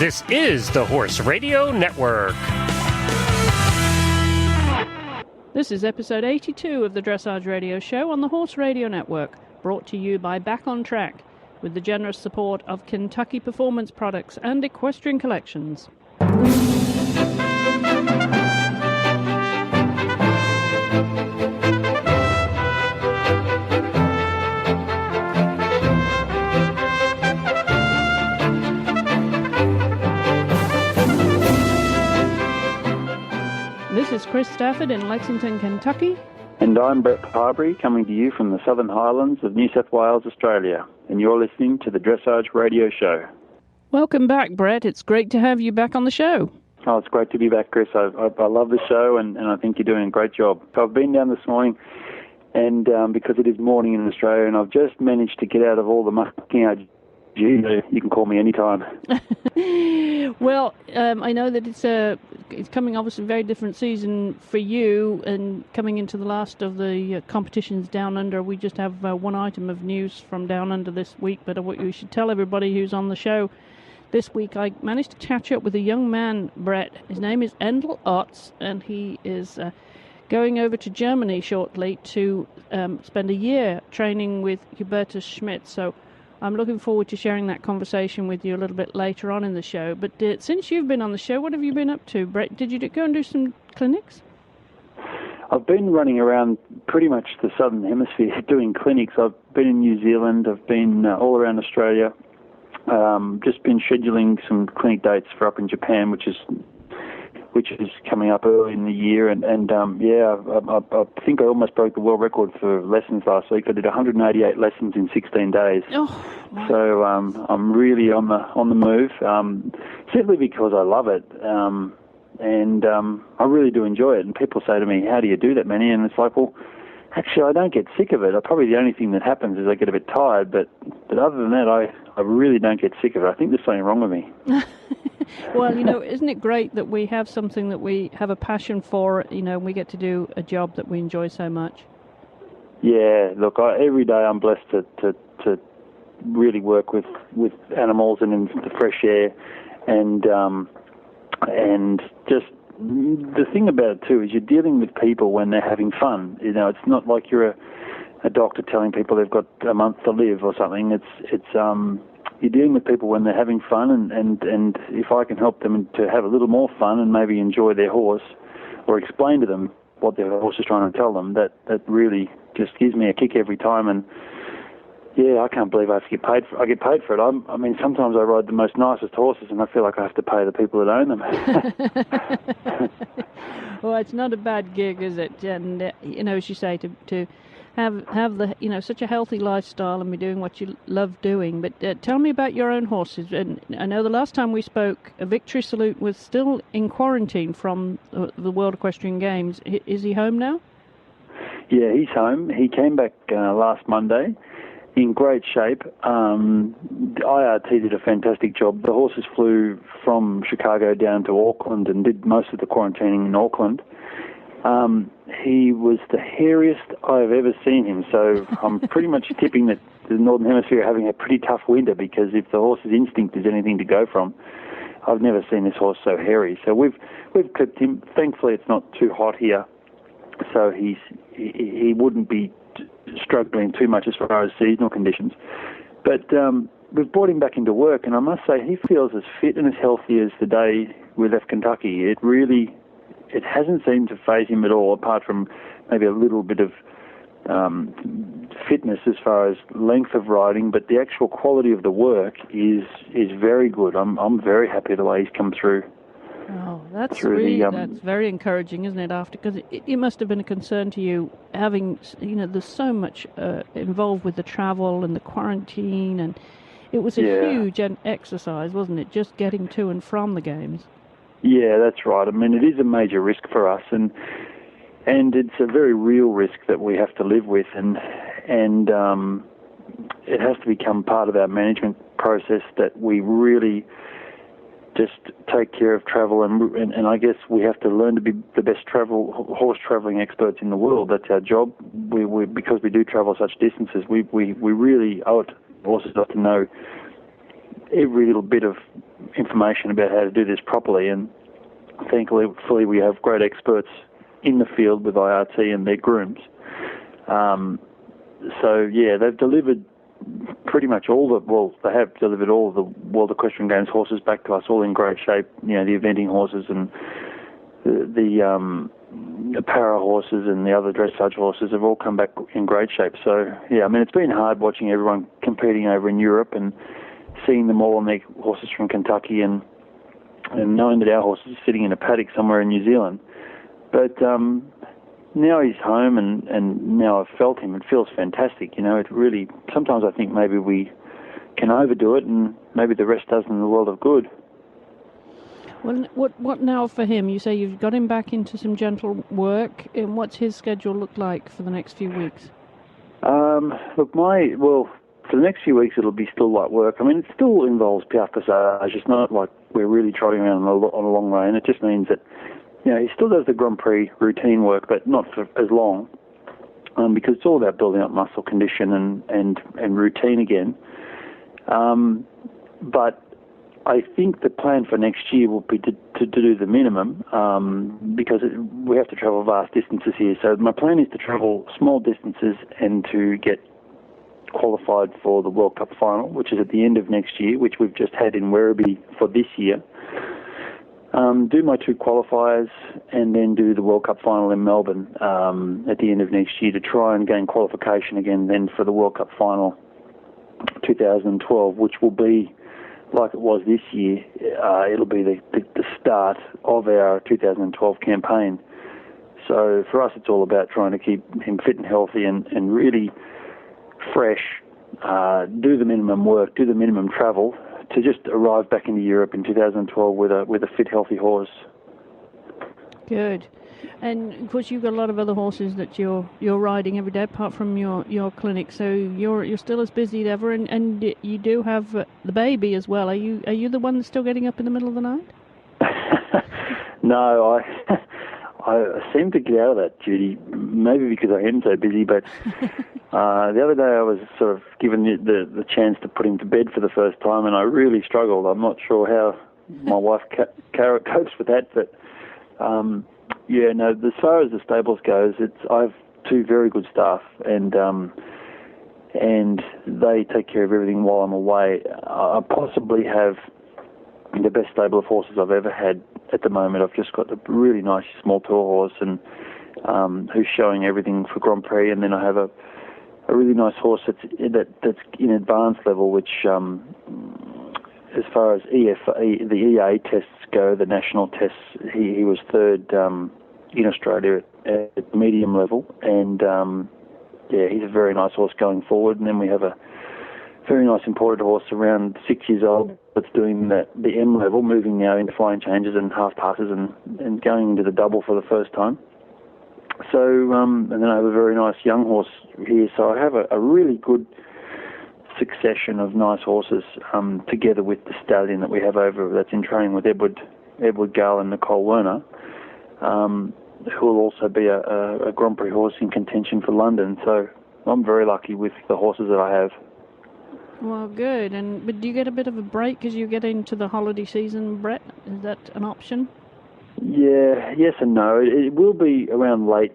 This is the Horse Radio Network. This is episode 82 of the Dressage Radio Show on the Horse Radio Network, brought to you by Back on Track, with the generous support of Kentucky Performance Products and Equestrian Collections. This is Chris Stafford in Lexington, Kentucky. And I'm Brett Parbery, coming to you from the Southern Highlands of New South Wales, Australia. And you're listening to the Dressage Radio Show. Welcome back, Brett. It's great to have you back on the show. Oh, it's great to be back, Chris. I love the show, and I think you're doing a great job. So I've been down this morning, and because it is morning in Australia, and I've just managed to get out of all the mucking out. You can call me anytime. Well, I know that it's coming obviously a very different season for you, and coming into the last of the competitions down under. We just have one item of news from down under this week, but what we should tell everybody who's on the show this week, I managed to catch up with a young man, Brett. His name is Endel Otts, and he is going over to Germany shortly to spend a year training with Hubertus Schmidt. So I'm looking forward to sharing that conversation with you a little bit later on in the show. But since you've been on the show, what have you been up to, Brett? Did you go and do some clinics? I've been running around pretty much the Southern Hemisphere doing clinics. I've been in New Zealand. I've been all around Australia. Just been scheduling some clinic dates for up in Japan, which is coming up early in the year, and I think I almost broke the world record for lessons last week. I did 188 lessons in 16 days. Oh, wow. So I'm really on the move, simply because I love it, and I really do enjoy it. And people say to me, "How do you do that many?" And it's like, well, actually, I don't get sick of it. Probably the only thing that happens is I get a bit tired, but other than that, I really don't get sick of it. I think there's something wrong with me. Well, isn't it great that we have something that we have a passion for, and we get to do a job that we enjoy so much? Yeah, look, every day I'm blessed to really work with animals and in the fresh air, and just the thing about it too is you're dealing with people when they're having fun. It's not like you're a doctor telling people they've got a month to live or something. It's you're dealing with people when they're having fun, and if I can help them to have a little more fun and maybe enjoy their horse, or explain to them what their horse is trying to tell them, that really just gives me a kick every time. And yeah, I can't believe I have to get paid for it. I get paid for it. I mean, sometimes I ride the most nicest horses, and I feel like I have to pay the people that own them. Well, it's not a bad gig, is it? And as you say, to have the such a healthy lifestyle and be doing what you love doing. But tell me about your own horses. And I know the last time we spoke, Victory Salute was still in quarantine from the World Equestrian Games. Is he home now? Yeah, he's home. He came back last Monday in great shape. IRT did a fantastic job. The horses flew from Chicago down to Auckland and did most of the quarantining in Auckland. He was the hairiest I've ever seen him, so I'm pretty much tipping that the Northern Hemisphere are having a pretty tough winter, because if the horse's instinct is anything to go from, I've never seen this horse so hairy. So we've clipped him. Thankfully, it's not too hot here, so he wouldn't be struggling too much as far as seasonal conditions. But we've brought him back into work, and I must say he feels as fit and as healthy as the day we left Kentucky. It hasn't seemed to faze him at all, apart from maybe a little bit of fitness as far as length of riding, but the actual quality of the work is very good. I'm very happy the way he's come through. Oh, that's very encouraging, isn't it? Because it must have been a concern to you, having there's so much involved with the travel and the quarantine, and it was a huge exercise, wasn't it? Just getting to and from the games. Yeah, that's right. I mean, it is a major risk for us, and it's a very real risk that we have to live with, and it has to become part of our management process that we really just take care of travel, and I guess we have to learn to be the best horse traveling experts in the world. That's our job. We because we do travel such distances, we really owe it to horses not to know every little bit of information about how to do this properly, and thankfully we have great experts in the field with IRT and their grooms. So yeah, they've delivered pretty much they have delivered all of the World Equestrian Games horses back to us, all in great shape. You know, the eventing horses and the para horses and the other dressage horses have all come back in great shape. So yeah, I mean, it's been hard watching everyone competing over in Europe and seeing them all on their horses from Kentucky and knowing that our horse is sitting in a paddock somewhere in New Zealand. But now he's home and now I've felt him. It feels fantastic. You know, it really, sometimes I think maybe we can overdo it and maybe the rest does in the world of good. Well, what now for him? You say you've got him back into some gentle work, and what's his schedule look like for the next few weeks? For the next few weeks it'll be still light work. I mean, it still involves piaffe passage. It's not like we're really trotting around on a long rein. It just means that, you know, he still does the Grand Prix routine work, but not for as long, because it's all about building up muscle condition and routine again. But I think the plan for next year will be to do the minimum, because we have to travel vast distances here. So my plan is to travel small distances and to get qualified for the World Cup final, which is at the end of next year, which we've just had in Werribee for this year. Do my 2 qualifiers and then do the World Cup final in Melbourne at the end of next year to try and gain qualification again then for the World Cup final 2012, which will be like it was this year. It'll be the start of our 2012 campaign. So for us, it's all about trying to keep him fit and healthy and really fresh, do the minimum work, do the minimum travel to just arrive back into Europe in 2012 with a fit, healthy horse. Good. And of course, you've got a lot of other horses that you're riding every day, apart from your clinic. So you're still as busy as ever, and you do have the baby as well. Are you the one that's still getting up in the middle of the night? No, I seem to get out of that, Judy. Maybe because I am so busy, but the other day I was sort of given the chance to put him to bed for the first time, and I really struggled. I'm not sure how my wife copes with that, but as far as the stables goes, I have 2 very good staff, and they take care of everything while I'm away. I possibly have the best stable of horses I've ever had at the moment. I've just got a really nice small tour horse and who's showing everything for Grand Prix, and then I have a really nice horse that's in advanced level, which as far as the EA tests go, the national tests, he was 3rd in Australia at medium level, and he's a very nice horse going forward. And then we have a very nice imported horse around 6 years old that's doing the M level, moving now into flying changes and half passes and going into the double for the first time. So, and then I have a very nice young horse here. So I have a really good succession of nice horses together with the stallion that we have over that's in training with Edward Gale and Nicole Werner, who will also be a Grand Prix horse in contention for London. So I'm very lucky with the horses that I have. Well, good. But do you get a bit of a break as you get into the holiday season, Brett? Is that an option? Yeah, yes and no. It will be around late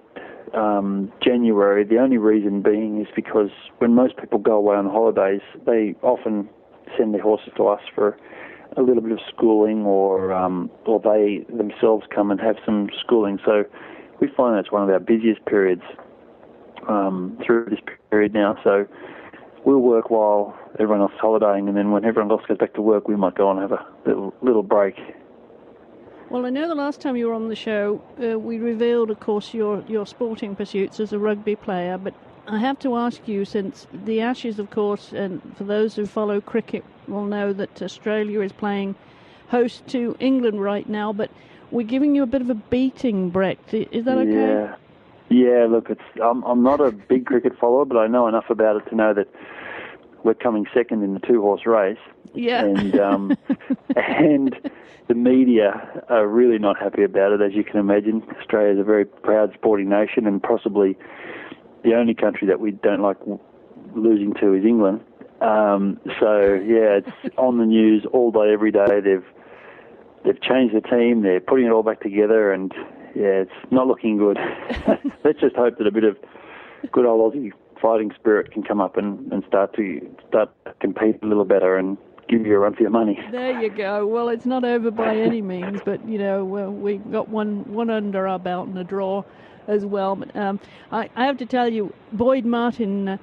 January. The only reason being is because when most people go away on holidays, they often send their horses to us for a little bit of schooling, or they themselves come and have some schooling. So we find that's one of our busiest periods through this period now. So we'll work while everyone else is holidaying, and then when everyone else goes back to work, we might go and have a little break. Well, I know the last time you were on the show, we revealed, of course, your sporting pursuits as a rugby player, but I have to ask you, since the Ashes, of course, and for those who follow cricket will know that Australia is playing host to England right now, but we're giving you a bit of a beating, Brett. Is that okay? Yeah, look, I'm not a big cricket follower, but I know enough about it to know that we're coming second in the 2-horse race. Yeah. And and the media are really not happy about it, as you can imagine. Australia is a very proud sporting nation, and possibly the only country that we don't like losing to is England. It's on the news all day, every day. They've changed the team. They're putting it all back together, and it's not looking good. Let's just hope that a bit of good old Aussie fighting spirit can come up and start to compete a little better and give you a run for your money. There you go. Well, it's not over by any means, but we got one under our belt and a draw as well. But I have to tell you, Boyd Martin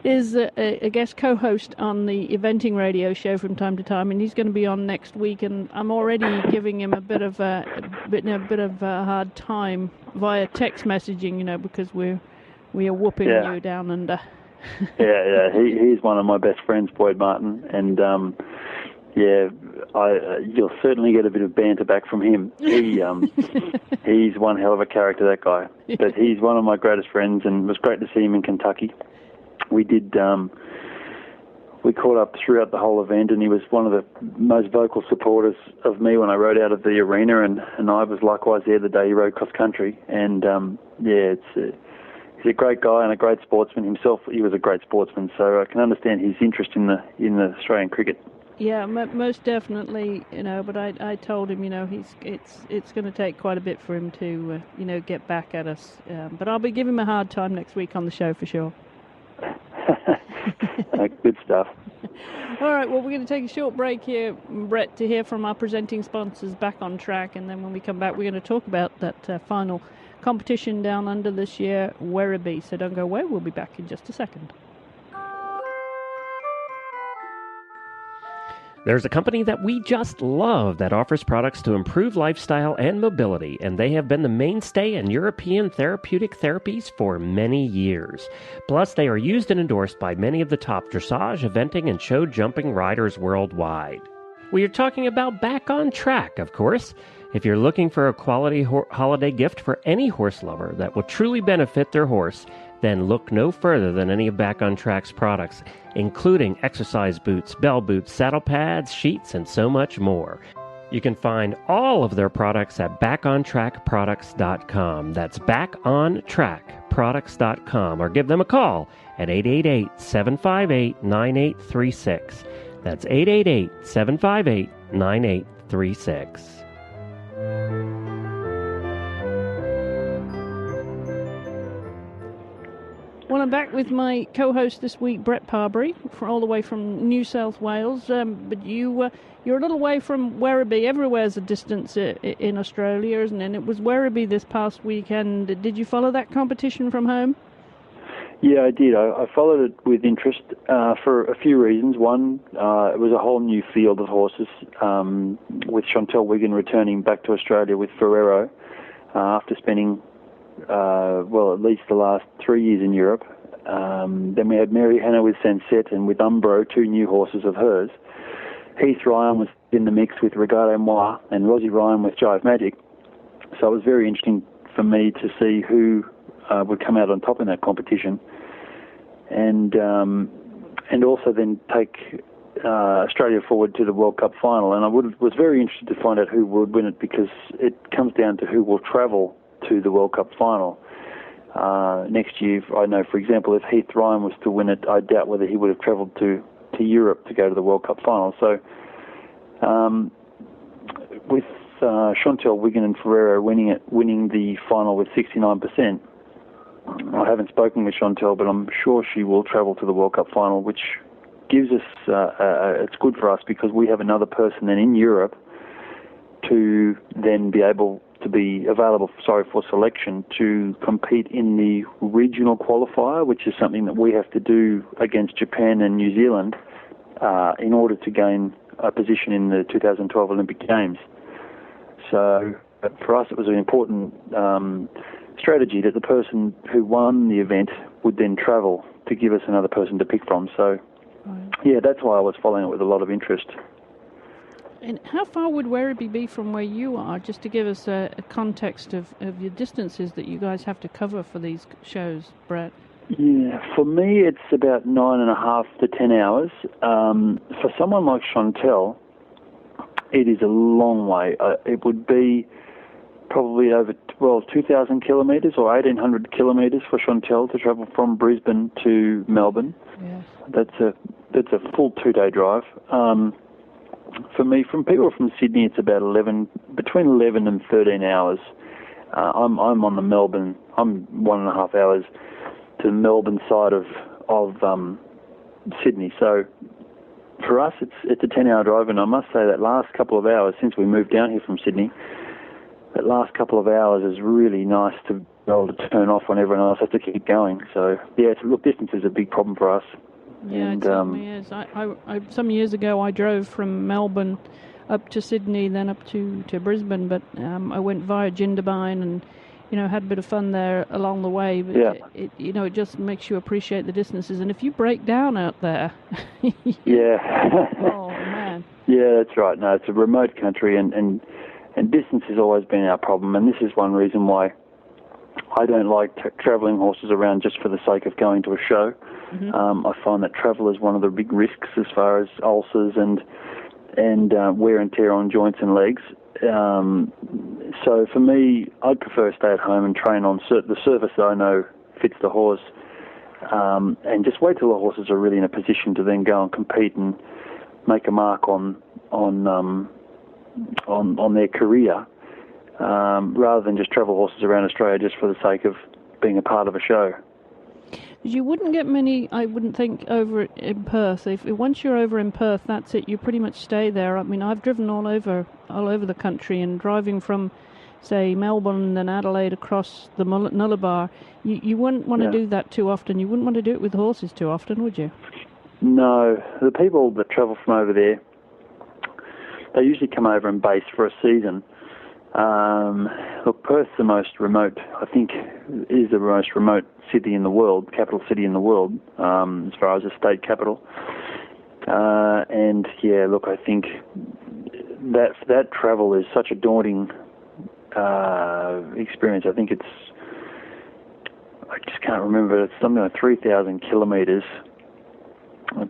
is a guest co-host on the eventing radio show from time to time, and he's going to be on next week. And I'm already giving him a bit of a hard time via text messaging, because we are whooping you down under. He's one of my best friends, Boyd Martin, and you'll certainly get a bit of banter back from him. He's one hell of a character, that guy. But he's one of my greatest friends, and it was great to see him in Kentucky. We did. We caught up throughout the whole event, and he was one of the most vocal supporters of me when I rode out of the arena, and I was likewise there the day he rode cross country. And he's a great guy and a great sportsman himself. He was a great sportsman, so I can understand his interest in the Australian cricket. Yeah, most definitely. But I told him, it's going to take quite a bit for him to get back at us. But I'll be giving him a hard time next week on the show for sure. Good stuff. All right, well, we're going to take a short break here, Brett, to hear from our presenting sponsors, Back on Track, and then when we come back, we're going to talk about that final competition down under this year, Werribee. So don't go away, we'll be back in just a second. There's a company that we just love that offers products to improve lifestyle and mobility, and they have been the mainstay in European therapeutic therapies for many years. Plus, they are used and endorsed by many of the top dressage, eventing, and show jumping riders worldwide. We are talking about Back on Track, of course. If you're looking for a quality holiday gift for any horse lover that will truly benefit their horse, then look no further than any of Back on Track's products, including exercise boots, bell boots, saddle pads, sheets, and so much more. You can find all of their products at backontrackproducts.com. That's backontrackproducts.com, or give them a call at 888-758-9836. That's 888-758-9836. Well, I'm back with my co-host this week, Brett Parbery, all the way from New South Wales. But you're a little way from Werribee. Everywhere's a distance in Australia, isn't it? And it was Werribee this past weekend. Did you follow that competition from home? Yeah, I did. I followed it with interest for a few reasons. One, it was a whole new field of horses, with Chantel Wiggin returning back to Australia with Ferrero after spending at least the last 3 years in Europe. Then we had Mary Hannah with Sunset and with Umbro, two new horses of hers. Heath Ryan was in the mix with Regard Moi and Rosie Ryan with Jive Magic. So it was very interesting for me to see who would come out on top in that competition, and also then take Australia forward to the World Cup final. And I was very interested to find out who would win it, because it comes down to who will travel to the World Cup final next year. I know, for example, if Heath Ryan was to win it, I doubt whether he would have travelled to Europe to go to the World Cup final. So with Chantel Wiggin and Ferrero winning the final with 69%, I haven't spoken with Chantel, but I'm sure she will travel to the World Cup final, which gives us, it's good for us, because we have another person then in Europe to then be able to be available for selection to compete in the regional qualifier, which is something that we have to do against Japan and New Zealand in order to gain a position in the 2012 Olympic Games. So for us it was an important strategy that the person who won the event would then travel to give us another person to pick from. So yeah, that's why I was following it with a lot of interest. And how far would Werribee be from where you are, just to give us a context of your distances that you guys have to cover for these shows, Brett? Yeah, for me it's about 9.5 to 10 hours. For someone like Chantel, it is a long way. It would be probably over 2,000 kilometres or 1,800 kilometres for Chantel to travel from Brisbane to Melbourne. Yes. That's a That's a full 2-day drive. For me, from people from Sydney, it's about between 11 and 13 hours. I'm on the Melbourne. I'm 1.5 hours to the Melbourne side of Sydney. So for us, it's a 10-hour drive, and I must say that last couple of hours since we moved down here from Sydney, that last couple of hours is really nice to be able to turn off when everyone else has to keep going. So yeah, distance is a big problem for us. Yeah, it certainly is. I some years ago I drove from Melbourne up to Sydney, then up to Brisbane, but I went via Jindabyne and had a bit of fun there along the way. But yeah. it just makes you appreciate the distances. And if you break down out there, yeah. Oh man. Yeah, that's right. No, it's a remote country, and distance has always been our problem. And this is one reason why I don't like travelling horses around just for the sake of going to a show. Mm-hmm. I find that travel is one of the big risks as far as ulcers and wear and tear on joints and legs. So for me, I'd prefer to stay at home and train on the surface that I know fits the horse, and just wait till the horses are really in a position to then go and compete and make a mark on their career, rather than just travel horses around Australia just for the sake of being a part of a show. You wouldn't get many, I wouldn't think, over in Perth. Once you're over in Perth, that's it. You pretty much stay there. I mean, I've driven all over the country, and driving from, say, Melbourne and Adelaide across the Nullarbor, you wouldn't want to do that too often. You wouldn't want to do it with horses too often, would you? No. The people that travel from over there, they usually come over and base for a season. Look, Perth's the most remote, I think, is the most remote city in the world, capital city in the world, as far as a state capital. And yeah, look, I think that travel is such a daunting experience. I think I just can't remember, it's something like 3,000 kilometres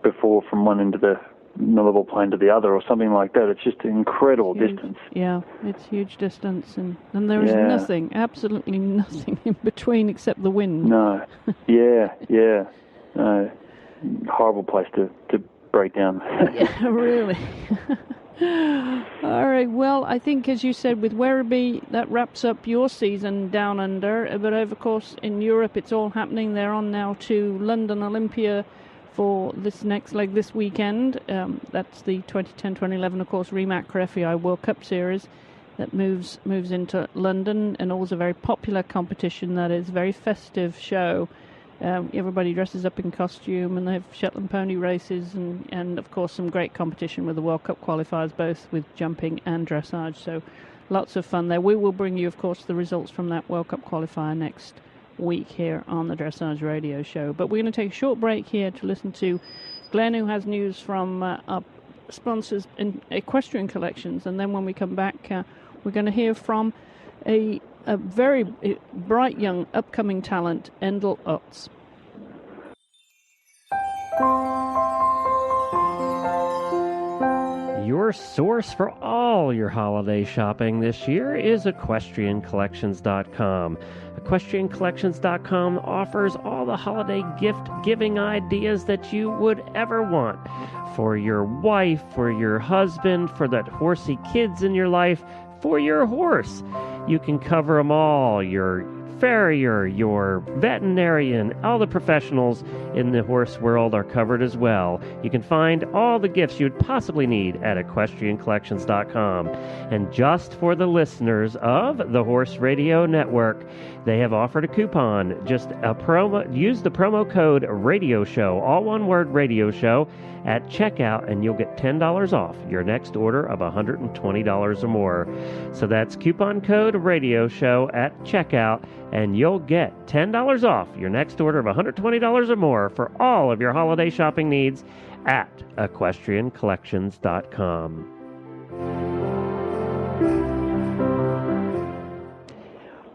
before from one end of the Nullarbor Plain to the other, or something like that. It's just an incredible distance. Yeah, it's huge distance, and there is nothing, absolutely nothing in between except the wind. No, yeah. No. Horrible place to break down. Yeah, really. All right, well, I think, as you said, with Werribee, that wraps up your season down under, but of course in Europe it's all happening. They're on now to London Olympia for this next leg this weekend. That's the 2010-2011, of course, Rimac FEI World Cup Series that moves into London, and always a very popular competition. That is a very festive show. Everybody dresses up in costume, and they have Shetland pony races, and of course some great competition with the World Cup qualifiers, both with jumping and dressage. So lots of fun there. We will bring you, of course, the results from that World Cup qualifier next week here on the Dressage Radio Show. But we're going to take a short break here to listen to Glenn, who has news from our sponsors in Equestrian Collections, and then when we come back, we're going to hear from a very bright young upcoming talent, Endel Utz. Your source for all your holiday shopping this year is EquestrianCollections.com. EquestrianCollections.com offers all the holiday gift-giving ideas that you would ever want. For your wife, for your husband, for that horsey kids in your life, for your horse. You can cover them all. Your farrier, your veterinarian, all the professionals in the horse world are covered as well. You can find all the gifts you'd possibly need at EquestrianCollections.com. And just for the listeners of the Horse Radio Network, they have offered a coupon. Just use the promo code Radio Show, all one word, Radio Show, at checkout, and you'll get $10 off your next order of $120 or more. So that's coupon code Radio Show at checkout, and you'll get $10 off your next order of $120 or more for all of your holiday shopping needs at EquestrianCollections.com.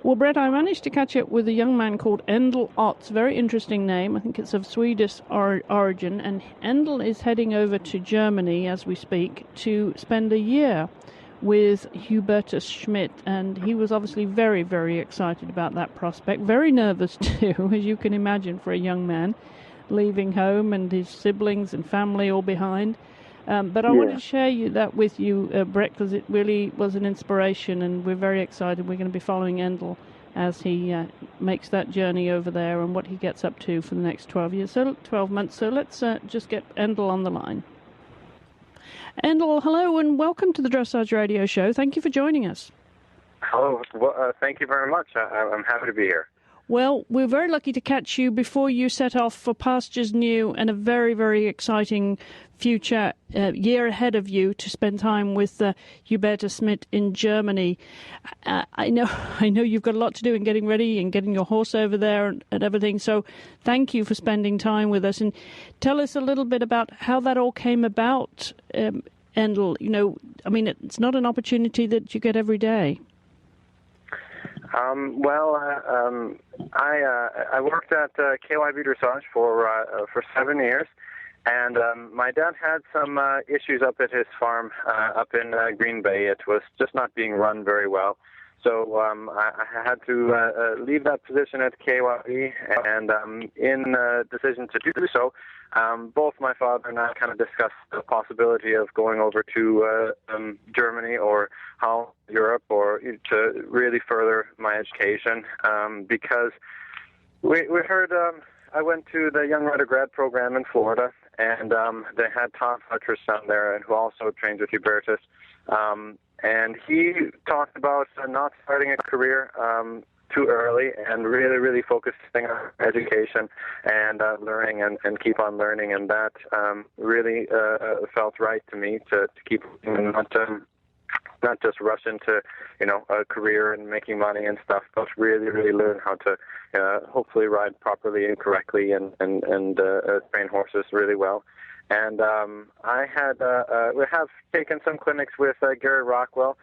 Well, Brett, I managed to catch up with a young man called Endel Utz. Very interesting name. I think it's of Swedish origin. And Endel is heading over to Germany as we speak to spend a year with Hubertus Schmidt. And he was obviously very, very excited about that prospect. Very nervous too, as you can imagine, for a young man. leaving home and his siblings and family all behind. But I wanted to share that with you, Brett, because it really was an inspiration, and we're very excited. We're going to be following Endel as he makes that journey over there and what he gets up to for the next 12 months. So let's just get Endel on the line. Endel, hello and welcome to the Dressage Radio Show. Thank you for joining us. Hello. Well, thank you very much. I'm happy to be here. Well, we're very lucky to catch you before you set off for pastures new and a very, very exciting future year ahead of you to spend time with Hubertus Schmidt in Germany. I know you've got a lot to do in getting ready and getting your horse over there and everything. So thank you for spending time with us. And tell us a little bit about how that all came about, Endel. It's not an opportunity that you get every day. I worked at KYB Dressage for 7 years, and my dad had some issues up at his farm up in Green Bay. It was just not being run very well. So I had to leave that position at KYB, and in the decision to do so, both my father and I kind of discussed the possibility of going over to Germany or Europe, or to really further my education, because we heard I went to the Young Rider grad program in Florida, and they had Tom Fletcher's son there, and who also trained with Hubertus. And he talked about not starting a career too early and really, really focusing on education and learning and keep on learning. And that really felt right to me to keep not just rush into, a career and making money and stuff, but really, really learn how to hopefully ride properly and correctly and train horses really well. And we have taken some clinics with Gary Rockwell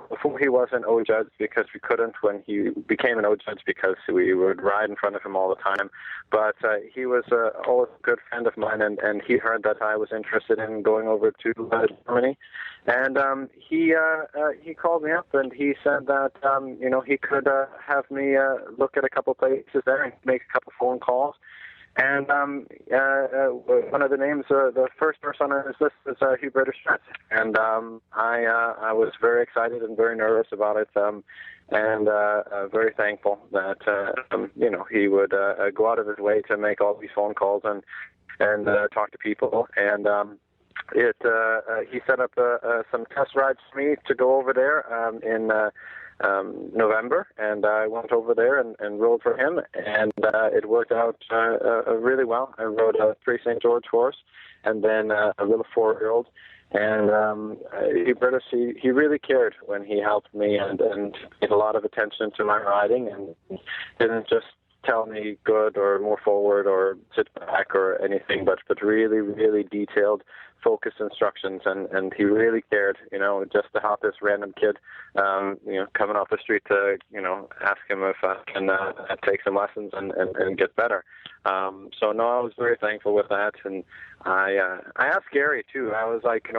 before he was an O-Judge, because we couldn't when he became an O-Judge, because we would ride in front of him all the time. But he was always a good friend of mine, and he heard that I was interested in going over to Germany. And he called me up and he said that he could have me look at a couple places there and make a couple phone calls. And one of the names, the first person on his list is Hubertus Schmidt. And I was very excited and very nervous about it, and very thankful that he would go out of his way to make all these phone calls and talk to people. And he set up some test rides for me to go over there in November, and I went over there and rode for him, and it worked out really well. I rode a 3 St. George horse, and then a little 4-year-old, and Hubertus, he really cared when he helped me and paid a lot of attention to my riding, and didn't just tell me good or more forward or sit back or anything, but really, really detailed, focused instructions, and he really cared, just to help this random kid, coming off the street to, ask him if I can take some lessons and get better. So no, I was very thankful with that, and I asked Gary too. I was like,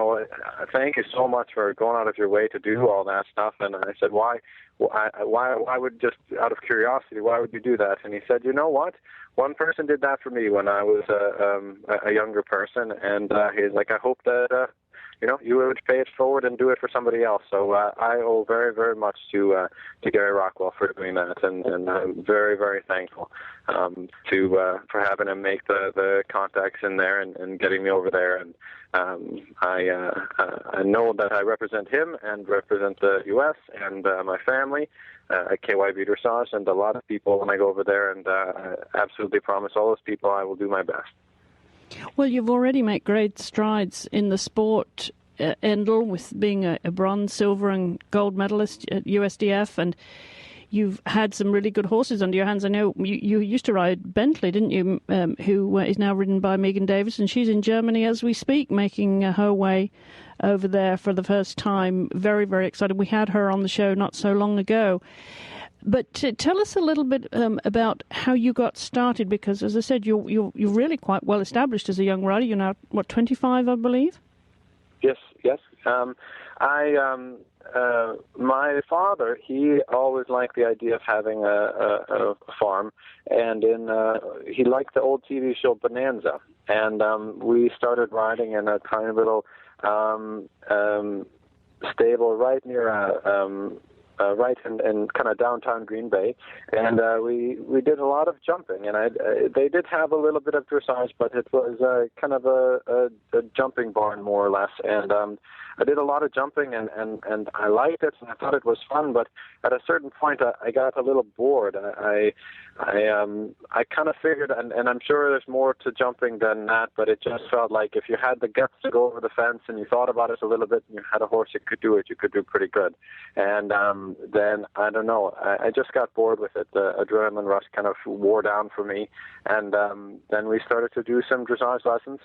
thank you so much for going out of your way to do all that stuff. And I said, why would, just out of curiosity, why would you do that? And he said, you know what? One person did that for me when I was a younger person, and he's like, I hope that you would pay it forward and do it for somebody else. So I owe very, very much to Gary Rockwell for doing that, and I'm very, very thankful for having him make the contacts in there and getting me over there. And I know that I represent him and represent the U.S. and my family at KYB Dressage, and a lot of people when I go over there, and I absolutely promise all those people I will do my best. Well, you've already made great strides in the sport, Endel, with being a bronze, silver, and gold medalist at USDF, and you've had some really good horses under your hands. I know you used to ride Bentley, didn't you, who is now ridden by Megan Davis, and she's in Germany as we speak, making her way over there for the first time. Very, very excited. We had her on the show not so long ago. But tell us a little bit about how you got started, because, as I said, you're really quite well established as a young rider. You're now, 25, I believe? Yes. my father, he always liked the idea of having a farm, and he liked the old TV show Bonanza, and we started riding in a tiny little stable right near right in kind of downtown Green Bay, and we did a lot of jumping, and they did have a little bit of dressage, but it was kind of a jumping barn more or less, and I did a lot of jumping, and I liked it, and I thought it was fun, but at a certain point I got a little bored. I kind of figured, and I'm sure there's more to jumping than that, but it just felt like if you had the guts to go over the fence and you thought about it a little bit and you had a horse that could do it, you could do pretty good. And then, I don't know, I just got bored with it. The adrenaline rush kind of wore down for me, and then we started to do some dressage lessons.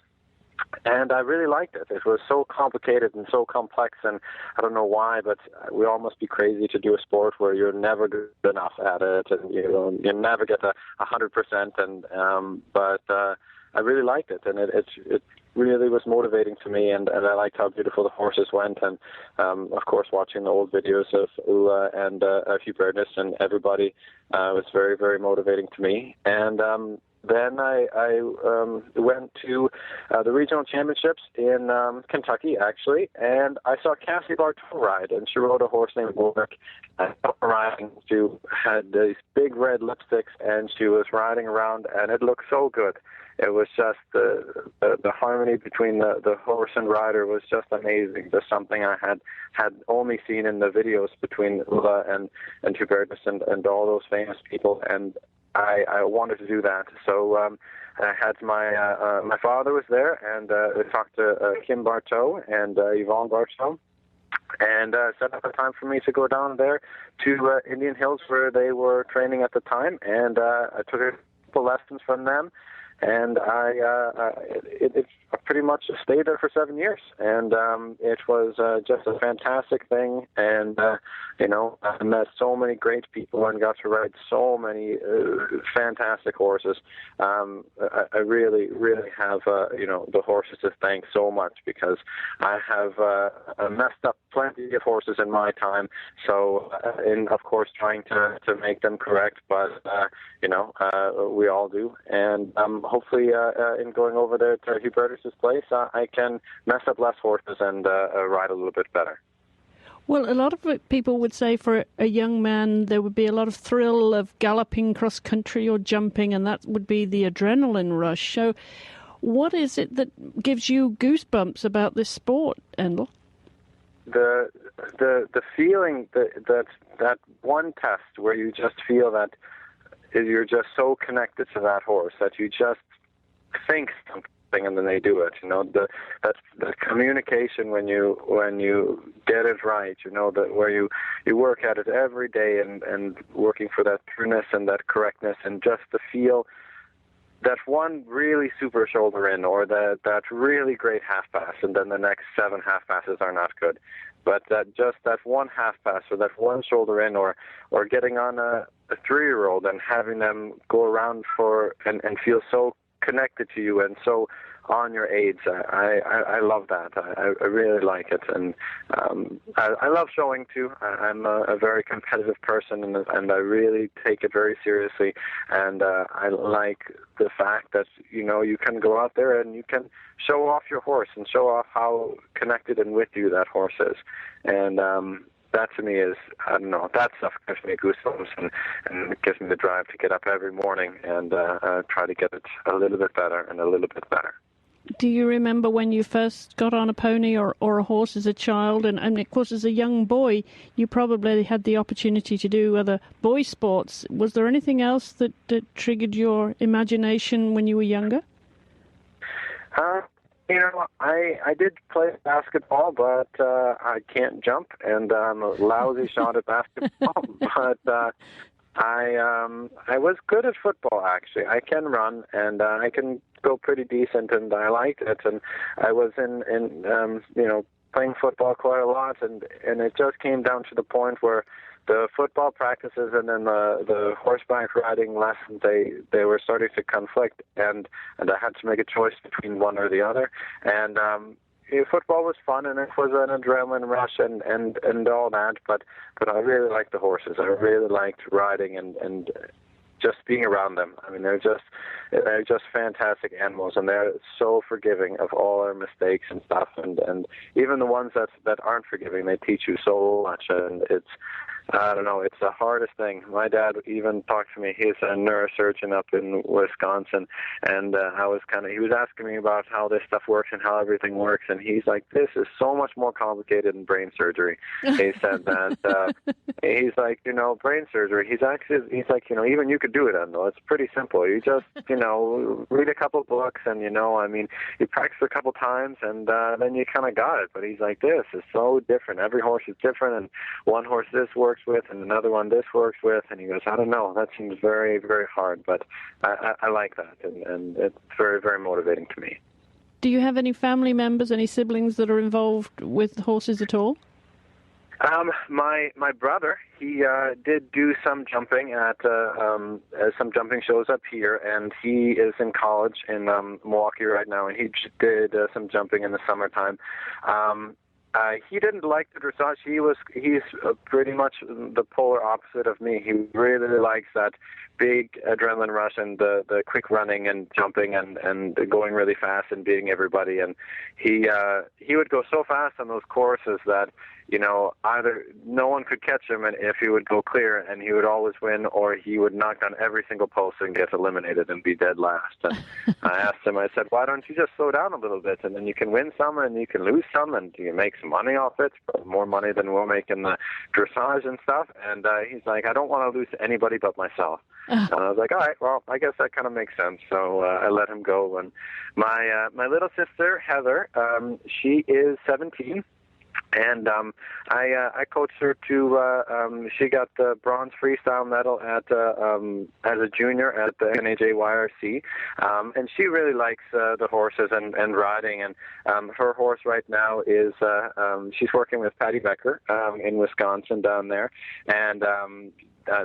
And I really liked it. It was so complicated and so complex, and I don't know why, but we all must be crazy to do a sport where you're never good enough at it, and you never get 100%. But I really liked it, and it really was motivating to me, and I liked how beautiful the horses went, and of course watching the old videos of Ula and Hugh Berdness and everybody was very, very motivating to me. And then I went to the regional championships in Kentucky, actually, and I saw Cassie Bartow ride, and she rode a horse named Warwick. And riding, she had these big red lipsticks, and she was riding around, and it looked so good. It was just the harmony between the horse and rider was just amazing. Just something I had only seen in the videos between Ula and Hugh Berdness and all those famous people, and I wanted to do that. So I had my father was there, and I talked to Kim Bartow and Yvonne Bartow, and set up a time for me to go down there to Indian Hills where they were training at the time, and I took a couple lessons from them, and it pretty much stayed there for 7 years, and it was just a fantastic thing, and I met so many great people and got to ride so many fantastic horses. I really, really have the horses to thank so much, because I have messed up plenty of horses in my time, so in of course trying to make them correct, but we all do, and hopefully in going over there to Hugh Berdness's place, I can mess up less horses and ride a little bit better. Well, a lot of people would say for a young man there would be a lot of thrill of galloping cross country or jumping, and that would be the adrenaline rush. So what is it that gives you goosebumps about this sport, Endel? The feeling that one test where you just feel that you're just so connected to that horse that you just think something and then they do it. That's the communication when you get it right. That where you work at it every day and working for that trueness and that correctness, and just to feel that one really super shoulder in, or that really great half pass, and then the next 7 half passes are not good. But that one half pass, or that one shoulder in, or getting on a 3-year-old and having them go around and feel so connected to you and so on your aids. I love that. I really like it, and I love showing too. I'm a very competitive person, and I really take it very seriously. And I like the fact that you can go out there and you can show off your horse and show off how connected and with you that horse is. And that to me is, I don't know, that stuff gives me goosebumps and it gives me the drive to get up every morning and try to get it a little bit better and a little bit better. Do you remember when you first got on a pony or a horse as a child? And of course, as a young boy, you probably had the opportunity to do other boy sports. Was there anything else that triggered your imagination when you were younger? I did play basketball, but I can't jump, and I'm a lousy shot at basketball. But I was good at football, actually. I can run, and I can go pretty decent, and I liked it. And I was in playing football quite a lot, and it just came down to the point where the football practices and then the horseback riding lessons, they were starting to conflict, and I had to make a choice between one or the other. And football was fun and it was an adrenaline rush and all that, but I really liked the horses. I really liked riding and just being around them. I mean, they're just fantastic animals, and they're so forgiving of all our mistakes and stuff. And even the ones that aren't forgiving, they teach you so much. And I don't know, it's the hardest thing. My dad even talked to me. He's a neurosurgeon up in Wisconsin, and he was asking me about how this stuff works and how everything works, and he's like, this is so much more complicated than brain surgery. He said that, he's like, brain surgery, he's like, even you could do it, Endo. It's pretty simple. You just, read a couple books and, you practice a couple times and then you kind of got it. But he's like, this is so different. Every horse is different, and one horse this works with and another one this works with, and he goes, I don't know, that seems very, very hard, but I like that, and it's very, very motivating to me. Do you have any family members, any siblings that are involved with horses at all? My brother, he did do some jumping at some jumping shows up here, and he is in college in Milwaukee right now, and he did some jumping in the summertime. He didn't like the dressage. He's pretty much the polar opposite of me. He really likes that big adrenaline rush and the quick running and jumping and going really fast and beating everybody. And he would go so fast on those courses that, either no one could catch him, and if he would go clear, and he would always win, or he would knock down every single post and get eliminated and be dead last. And I asked him, I said, why don't you just slow down a little bit, and then you can win some and you can lose some, and you can make some money off it, more money than we'll make in the dressage and stuff. And he's like, I don't want to lose to anybody but myself. And I was like, all right, well, I guess that kind of makes sense. So I let him go. And my little sister, Heather, she is 17. And I coached her to. She got the bronze freestyle medal as a junior at the NAJYRC, and she really likes the horses and riding. And her horse right now is she's working with Patty Becker in Wisconsin down there, and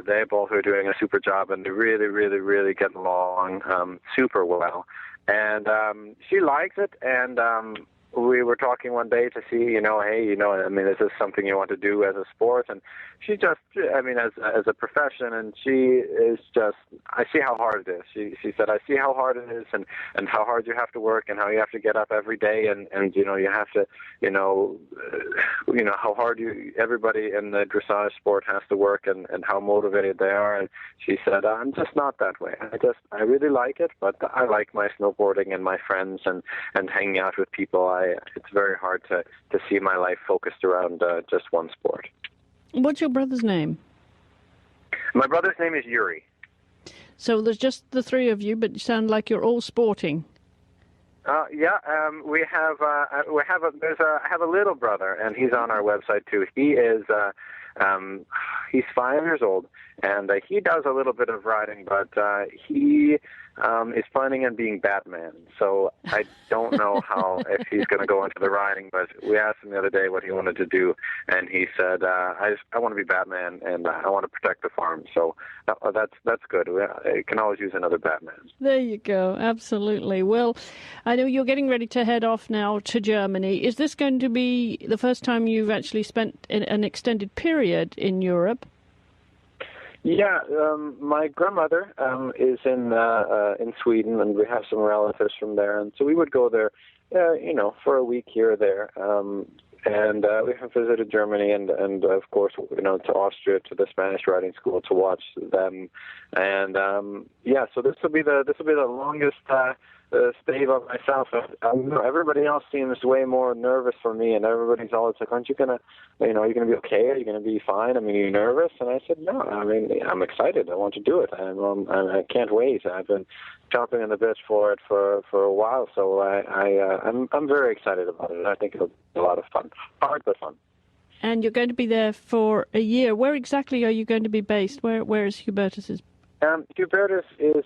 they both are doing a super job, and they really, really, really get along super well. And she likes it, and we were talking one day to see, is this something you want to do as a sport? And she just, as a profession, and she is just, I see how hard it is. She said, I see how hard it is and how hard you have to work and how you have to get up every day and you have to, how hard everybody in the dressage sport has to work and how motivated they are. And she said, I'm just not that way. I really like it, but I like my snowboarding and my friends and hanging out with people. It's very hard to see my life focused around just one sport. What's your brother's name? My brother's name is Yuri. So there's just the three of you, but you sound like you're all sporting. We have I have a little brother, and he's on our website too. He is he's 5 years old, and he does a little bit of riding, but he is planning on being Batman. So I don't know if he's going to go into the riding, but we asked him the other day what he wanted to do, and he said, I want to be Batman, and I want to protect the farm. So that's good. I can always use another Batman. There you go. Absolutely. Well, I know you're getting ready to head off now to Germany. Is this going to be the first time you've actually spent an extended period in Europe? Yeah, my grandmother is in Sweden, and we have some relatives from there, and so we would go there, for a week here or there. And we have visited Germany and of course, to Austria, to the Spanish riding school to watch them. And so this will be the longest stay by myself. Everybody else seems way more nervous for me, and everybody's always like, aren't you gonna, are you gonna be okay? Are you gonna be fine? Are you nervous? And I said, no, I'm excited. I want to do it. I can't wait. I've been chomping on the bit for it for a while, so I'm very excited about it. I think it'll be a lot of fun. Hard, but fun. And you're going to be there for a year. Where exactly are you going to be based? Where is Hubertus's? Hubertus is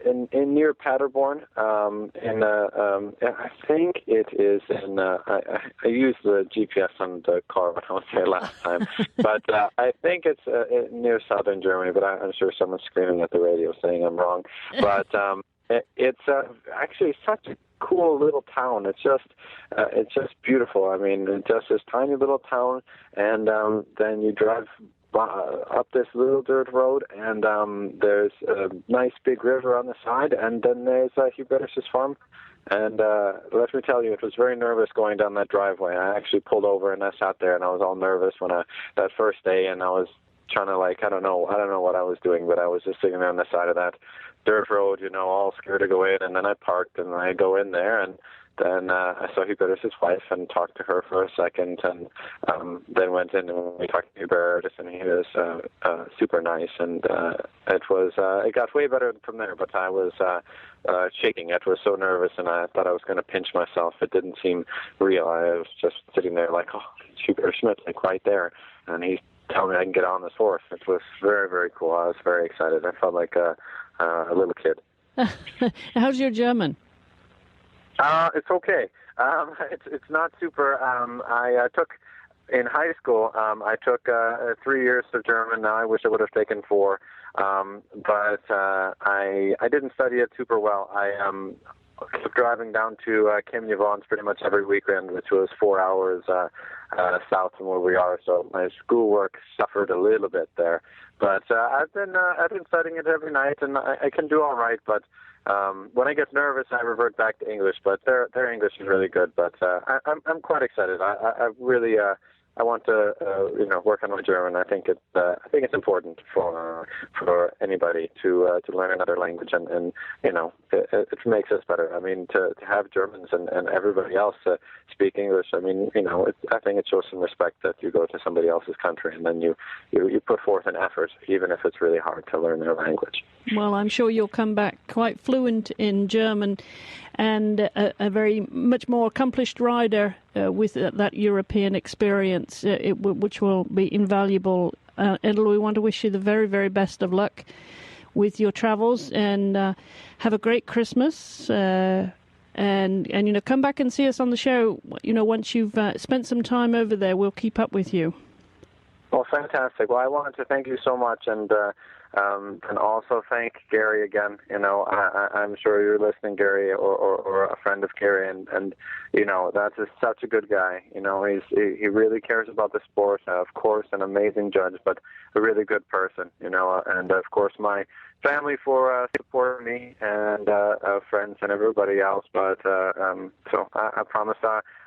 in near Paderborn, I think it is in. I used the GPS on the car when I was there last time, but I think it's near southern Germany. But I'm sure someone's screaming at the radio saying I'm wrong. But it's actually such a cool little town. It's just beautiful. I mean, it's just this tiny little town, and then you drive up this little dirt road, and there's a nice big river on the side, and then there's Hubertus's farm. And let me tell you, it was very nervous going down that driveway. I actually pulled over and I sat there, and I was all nervous that first day, and I was trying to, like, I don't know what I was doing, but I was just sitting there on the side of that dirt road, all scared to go in. And then I parked and I go in there, and then I saw Hubertus's wife and talked to her for a second, and then went in and we talked to Hubertus, and he was super nice, and it got way better from there. But I was shaking. I was so nervous, and I thought I was going to pinch myself. It didn't seem real. I was just sitting there like, oh, Hubertus Schmidt, like right there, and he told me I can get on this horse. It was very, very cool. I was very excited. I felt like a little kid. How's your German? It's okay. It's not super. I took in high school. I took 3 years of German. Now I wish I would have taken 4, but I didn't study it super well. I kept driving down to Chemnitz pretty much every weekend, which was 4 hours south from where we are. So my schoolwork suffered a little bit there. But I've been studying it every night, and I can do all right. But when I get nervous, I revert back to English. But their English is really good. But I'm quite excited. I really I want to work on my German. I think it's important for anybody to learn another language, and it makes us better. I mean, to have Germans and everybody else speak English. I mean, I think it shows some respect that you go to somebody else's country and then you put forth an effort, even if it's really hard to learn their language. Well, I'm sure you'll come back quite fluent in German, and a very much more accomplished rider with that European experience, which will be invaluable. Edel, we want to wish you the very, very best of luck with your travels, and have a great Christmas. And come back and see us on the show. Once you've spent some time over there, we'll keep up with you. Well, fantastic. Well, I wanted to thank you so much, and also thank Gary again. I'm sure you're listening, Gary, or a friend of Gary, and that's such a good guy. He really cares about the sport. Of course, an amazing judge, but a really good person. And of course, my family for supporting me, and friends and everybody else. But so I promise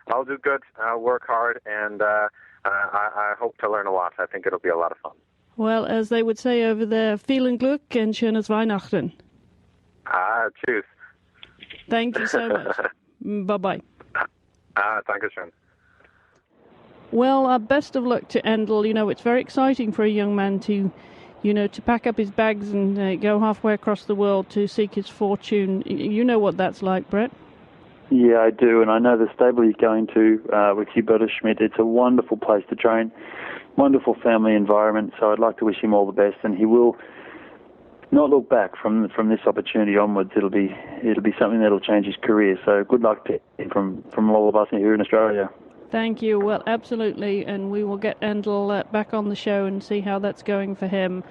I'll do good. I'll work hard, and I hope to learn a lot. I think it'll be a lot of fun. Well, as they would say over there, vielen Glück and schönes Weihnachten. Tschüss. Thank you so much. Bye-bye. Dankeschön. Well, best of luck to Endel. It's very exciting for a young man to pack up his bags and go halfway across the world to seek his fortune. You know what that's like, Brett? Yeah, I do, and I know the stable he's going to with Hubertus Schmidt. It's a wonderful place to train, wonderful family environment, so I'd like to wish him all the best, and he will not look back from this opportunity onwards. It'll be something that'll change his career, so good luck to him from all of us here in Australia. Thank you. Well, absolutely, and we will get Endel back on the show and see how that's going for him.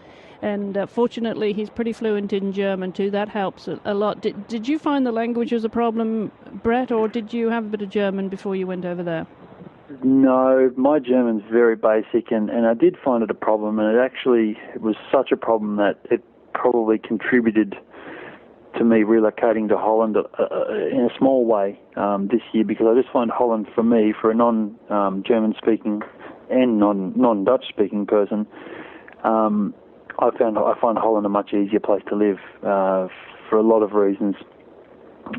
And fortunately, he's pretty fluent in German too. That helps a lot. Did you find the language was a problem, Brett, or did you have a bit of German before you went over there? No, my German's very basic, and I did find it a problem, and it was such a problem that it probably contributed to me relocating to Holland in a small way this year, because I just find Holland, for me, for a non-German speaking and non-Dutch speaking person, I find Holland a much easier place to live for a lot of reasons.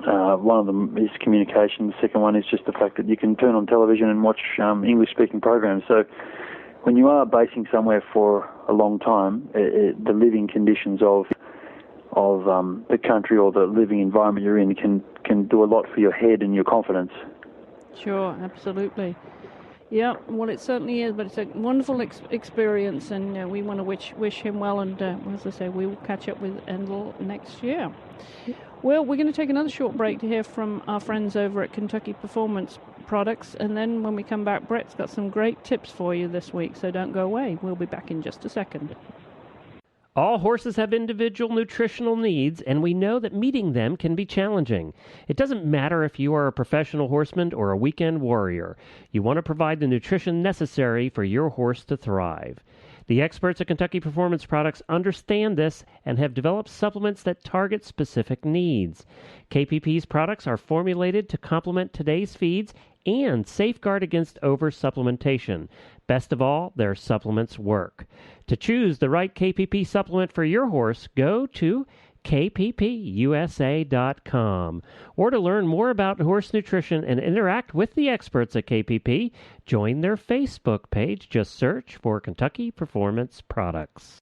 One of them is communication. The second one is just the fact that you can turn on television and watch English-speaking programs. So when you are basing somewhere for a long time, the living conditions of the country or the living environment you're in can do a lot for your head and your confidence. Sure, absolutely. Yeah, well, it certainly is, but it's a wonderful experience, and we want to wish him well, and as I say, we will catch up with Endel next year. Well, we're going to take another short break to hear from our friends over at Kentucky Performance Products, and then when we come back, Brett's got some great tips for you this week, so don't go away. We'll be back in just a second. All horses have individual nutritional needs, and we know that meeting them can be challenging. It doesn't matter if you are a professional horseman or a weekend warrior. You want to provide the nutrition necessary for your horse to thrive. The experts at Kentucky Performance Products understand this and have developed supplements that target specific needs. KPP's products are formulated to complement today's feeds and safeguard against over-supplementation. Best of all, their supplements work. To choose the right KPP supplement for your horse, go to kppusa.com. Or to learn more about horse nutrition and interact with the experts at KPP, join their Facebook page. Just search for Kentucky Performance Products.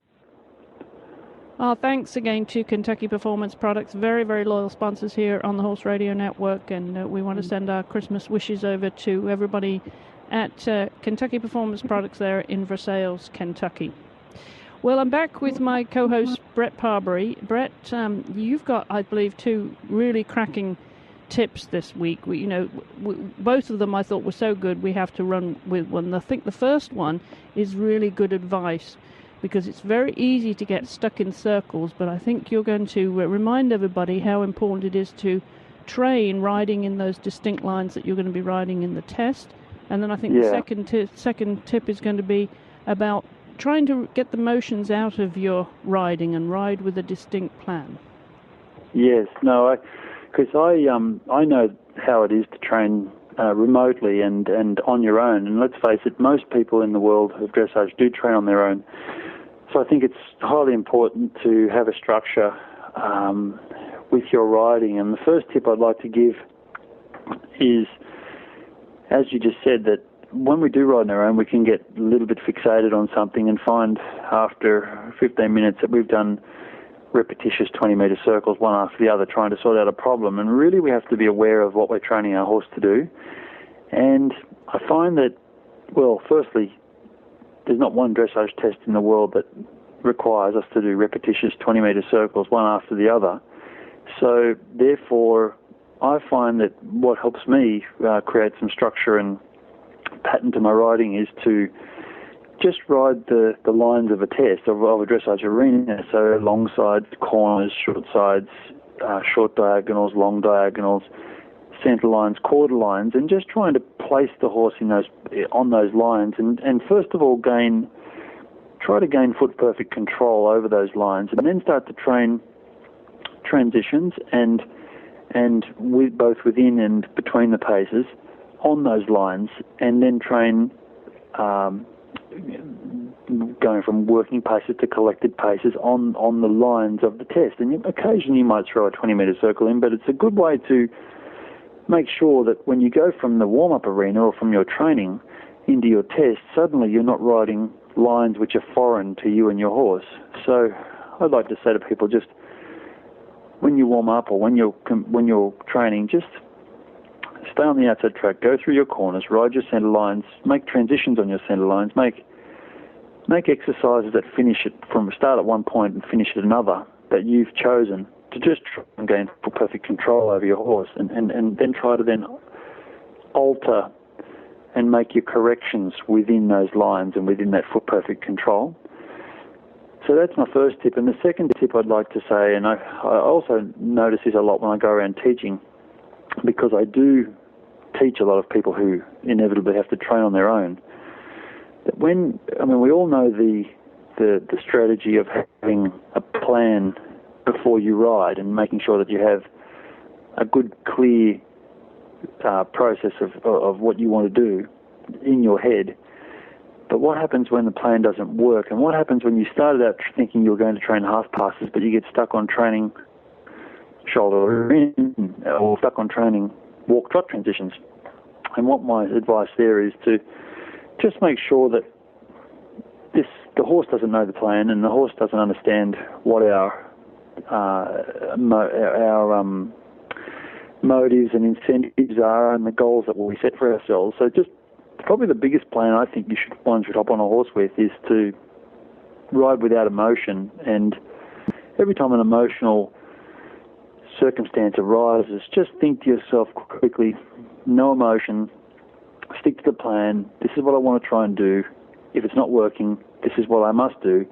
Thanks again to Kentucky Performance Products, very, very loyal sponsors here on the Horse Radio Network, and we want to send our Christmas wishes over to everybody at Kentucky Performance Products there in Versailles, Kentucky. Well, I'm back with my co-host, Brett Parbery. Brett, you've got, I believe, two really cracking tips this week. Both of them I thought were so good we have to run with one. I think the first one is really good advice, because it's very easy to get stuck in circles, but I think you're going to remind everybody how important it is to train riding in those distinct lines that you're going to be riding in the test. And then I think the second tip is going to be about trying to get the motions out of your riding and ride with a distinct plan. Yes, no, because I know how it is to train remotely and on your own. And let's face it, most people in the world of dressage do train on their own. So I think it's highly important to have a structure with your riding. And the first tip I'd like to give is, as you just said, that when we do ride on our own, we can get a little bit fixated on something and find after 15 minutes that we've done repetitious 20-metre circles, one after the other, trying to sort out a problem. And really we have to be aware of what we're training our horse to do. And I find that, well, firstly, there's not one dressage test in the world that requires us to do repetitious 20-metre circles, one after the other. So, therefore, I find that what helps me create some structure and pattern to my riding is to just ride the lines of a test, of a dressage arena. So, long sides, corners, short sides, short diagonals, long diagonals, centre lines, quarter lines, and just trying to place the horse on those lines, and first of all try to gain foot perfect control over those lines, and then start to train transitions and with both within and between the paces on those lines, and then train going from working paces to collected paces on the lines of the test. And occasionally you might throw a 20-metre circle in, but it's a good way to make sure that when you go from the warm-up arena or from your training into your test, suddenly you're not riding lines which are foreign to you and your horse. So I'd like to say to people, just when you warm up or when you're training, just stay on the outside track, go through your corners, ride your centre lines, make transitions on your centre lines, make exercises that finish it from start at one point and finish at another that you've chosen, to just try and gain perfect control over your horse, and then try to then alter and make your corrections within those lines and within that foot perfect control. So that's my first tip. And the second tip I'd like to say, and I also notice this a lot when I go around teaching, because I do teach a lot of people who inevitably have to train on their own, that we all know the strategy of having a plan before you ride and making sure that you have a good, clear process of what you want to do in your head. But what happens when the plan doesn't work? And what happens when you started out thinking you were going to train half passes, but you get stuck on training shoulder in, or stuck on training walk-trot transitions? And what my advice there is to just make sure that the horse doesn't know the plan, and the horse doesn't understand what our motives and incentives are, and the goals that we set for ourselves. So just probably the biggest plan I think one should hop on a horse with is to ride without emotion. And every time an emotional circumstance arises, just think to yourself quickly, no emotion, stick to the plan, this is what I want to try and do. If it's not working, this is what I must do.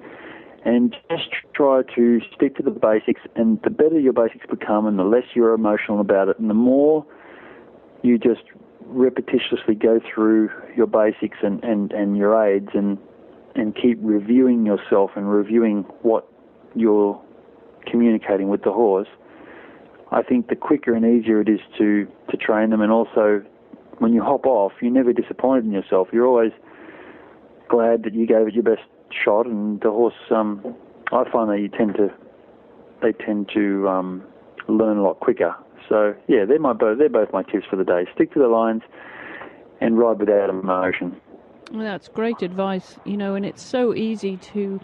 and just try to stick to the basics. And the better your basics become, and the less you're emotional about it, and the more you just repetitiously go through your basics and your aids and keep reviewing yourself and reviewing what you're communicating with the horse, I think the quicker and easier it is to train them. And also, when you hop off, you're never disappointed in yourself. You're always glad that you gave it your best shot. And the horse, I find that they tend to learn a lot quicker. So yeah, they're both my tips for the day. Stick to the lines and ride without emotion. Well, that's great advice, and it's so easy to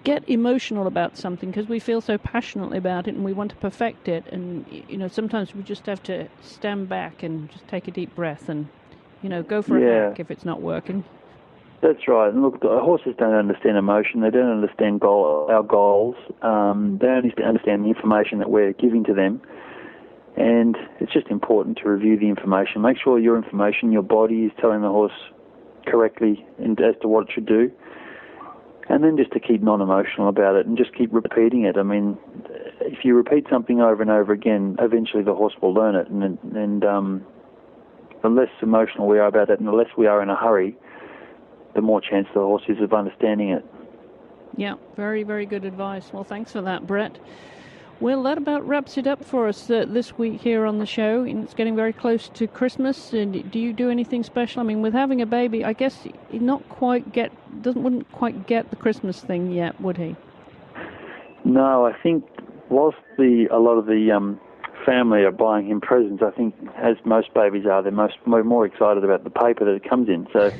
get emotional about something because we feel so passionately about it and we want to perfect it. And, sometimes we just have to stand back and just take a deep breath and, go for a hack if it's not working. That's right. And look, the horses don't understand emotion. They don't understand our goals. They only understand the information that we're giving to them. And it's just important to review the information. Make sure your information, your body is telling the horse correctly as to what it should do. And then just to keep non-emotional about it and just keep repeating it. I mean, if you repeat something over and over again, eventually the horse will learn it. And the less emotional we are about it and the less we are in a hurry, the more chance the horse is of understanding it. Yeah, very, very good advice. Well, thanks for that, Brett. Well, that about wraps it up for us this week here on the show. And it's getting very close to Christmas. And do you do anything special? I mean, with having a baby, I guess he wouldn't quite get the Christmas thing yet, would he? No, I think whilst a lot of the family are buying him presents, I think as most babies are, they're more excited about the paper that it comes in. So,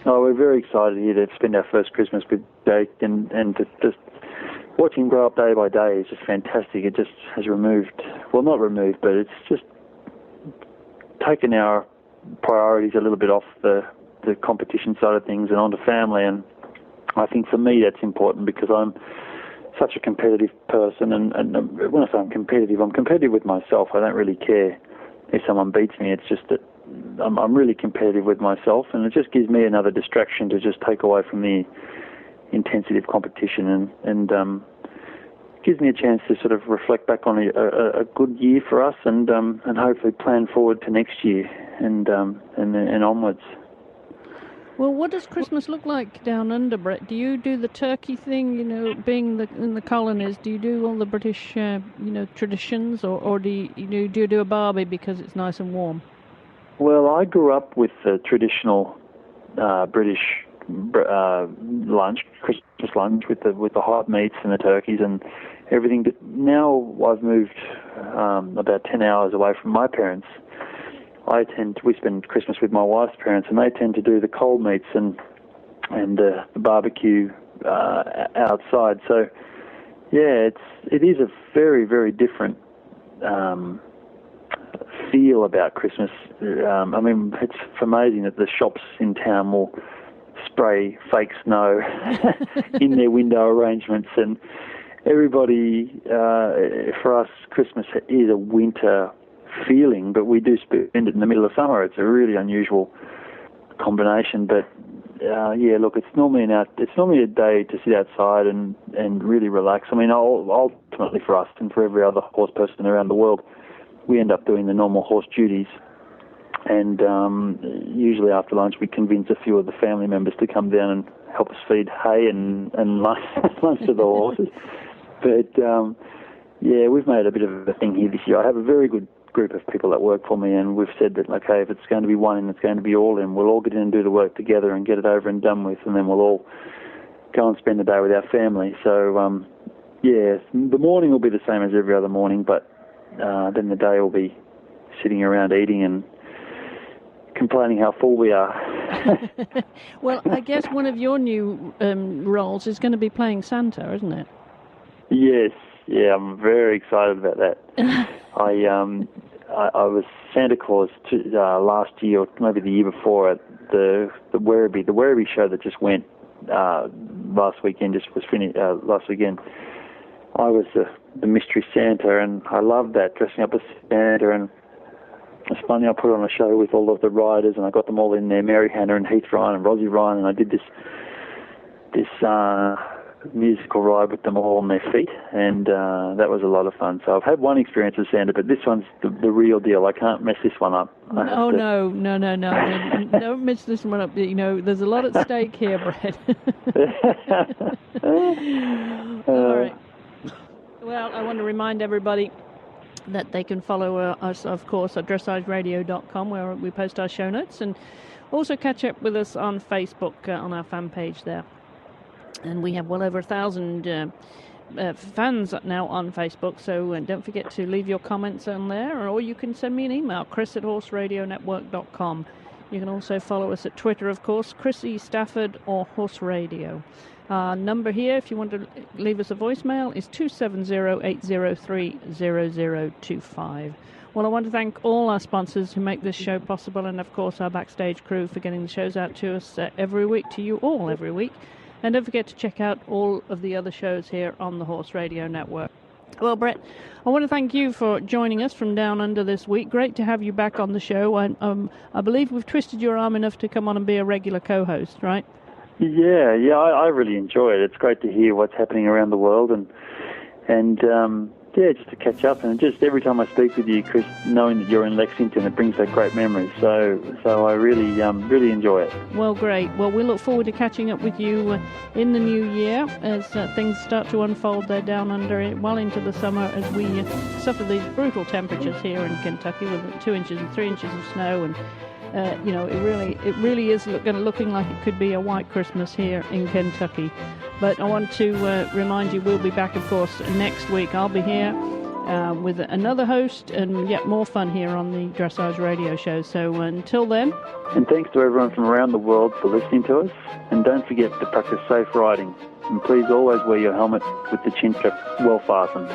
we're very excited here to spend our first Christmas with Jake and to just watch him grow up day by day is just fantastic. It just has not removed, but it's just taken our priorities a little bit off the competition side of things and onto family. And I think for me that's important because I'm such a competitive person. And when I say I'm competitive with myself. I don't really care if someone beats me. It's just that I'm really competitive with myself, and it just gives me another distraction to just take away from the intensity of competition and gives me a chance to sort of reflect back on a good year for us and hopefully plan forward to next year and onwards. Well, what does Christmas look like down under, Brett? Do you do the turkey thing, being in the colonies? Do you do all the British, traditions, or do you do a barbie because it's nice and warm? Well, I grew up with the traditional British lunch, Christmas lunch with the hot meats and the turkeys and everything. But now I've moved about 10 hours away from my parents. We spend Christmas with my wife's parents, and they tend to do the cold meats and the barbecue outside. So yeah, it is a very, very different feel about Christmas. I mean, it's amazing that the shops in town will spray fake snow in their window arrangements, and everybody, for us, Christmas is a winter feeling, but we do spend it in the middle of summer. It's a really unusual combination, but look, it's normally a day to sit outside and really relax. I mean, ultimately for us and for every other horse person around the world, we end up doing the normal horse duties, and usually after lunch we convince a few of the family members to come down and help us feed hay and lunch to the horses. But we've made a bit of a thing here this year. I have a very good group of people that work for me, and we've said that, okay, if it's going to be one in, it's going to be all in. We'll all get in and do the work together and get it over and done with, and then we'll all go and spend the day with our family. So, the morning will be the same as every other morning, but then the day will be sitting around eating and complaining how full we are. Well, I guess one of your new roles is going to be playing Santa, isn't it? Yes. Yeah, I'm very excited about that. I was Santa Claus last year, or maybe the year before, at the Werribee show that just went last weekend. Last weekend. I was the mystery Santa, and I loved that, dressing up as Santa. And it's funny, I put on a show with all of the riders, and I got them all in there, Mary Hannah and Heath Ryan and Rosie Ryan, and I did this this musical ride with them all on their feet, and that was a lot of fun. So I've had one experience with Santa, but this one's the real deal. I can't mess this one up. No. Don't mess this one up. You know, there's a lot at stake here, Brett. All right. Well, I want to remind everybody that they can follow us, of course, at dressageradio.com, where we post our show notes, and also catch up with us on Facebook on our fan page there. And we have well over 1,000 fans now on Facebook, so don't forget to leave your comments on there, or you can send me an email, chris@horseradionetwork.com. You can also follow us at Twitter, of course, Chrissy Stafford or Horse Radio. Our number here, if you want to leave us a voicemail, is 270-803-0025. Well, I want to thank all our sponsors who make this show possible, and, of course, our backstage crew for getting the shows out to us every week, to you all every week. And don't forget to check out all of the other shows here on the Horse Radio Network. Well, Brett, I want to thank you for joining us from Down Under this week. Great to have you back on the show. I believe we've twisted your arm enough to come on and be a regular co-host, right? Yeah, I really enjoy it. It's great to hear what's happening around the world, and just to catch up. And just every time I speak with you, Chris, knowing that you're in Lexington, it brings back great memories. So I really enjoy it. Well, great. Well, we look forward to catching up with you in the new year as things start to unfold there down under, well into the summer, as we suffer these brutal temperatures here in Kentucky with 2 inches and 3 inches of snow, and it really is looking like it could be a white Christmas here in Kentucky. But I want to remind you, we'll be back, of course, next week. I'll be here with another host and yet more fun here on the Dressage Radio Show. So until then... And thanks to everyone from around the world for listening to us. And don't forget to practice safe riding. And please always wear your helmet with the chin strap well fastened.